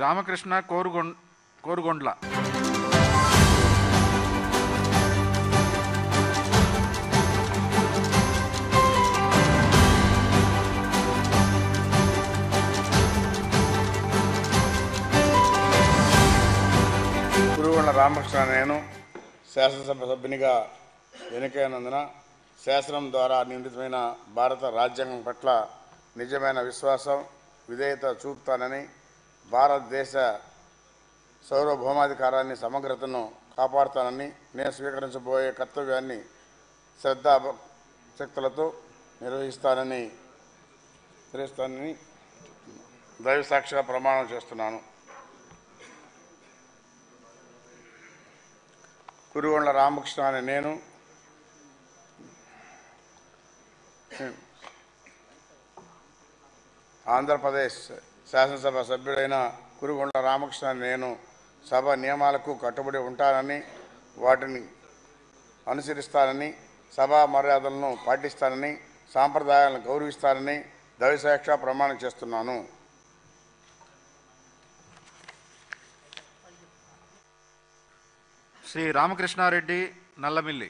రామకృష్ణ కోరుగొండ్ల. కురుగొండ్ల రామకృష్ణ నేను శాసనసభ సభ్యునిగా ఎన్నికైనందున శాసనం ద్వారా నిర్మితమైన భారత రాజ్యాంగం పట్ల నిజమైన విశ్వాసం విధేయత చూపుతానని, భారతదేశ సార్వభౌమాధికారాన్ని సమగ్రతను కాపాడుతానని, నేను స్వీకరించబోయే కర్తవ్యాన్ని శ్రద్ధాశక్తులతో నిర్వహిస్తానని దైవ సాక్షిగా ప్రమాణం చేస్తున్నాను. కురుగొండ్ల రామకృష్ణ అనే నేను ఆంధ్రప్రదేశ్ శాసనసభ సభ్యుడైన కురుగొండ్ల రామకృష్ణ నేను సభ నియమాలకు కట్టుబడి ఉంటానని, వాటిని అనుసరిస్తానని, సభా మర్యాదలను పాటిస్తానని, సాంప్రదాయాలను గౌరవిస్తానని దైవసాక్షిగా ప్రమాణం చేస్తున్నాను. శ్రీ రామకృష్ణారెడ్డి నల్లమిల్లి.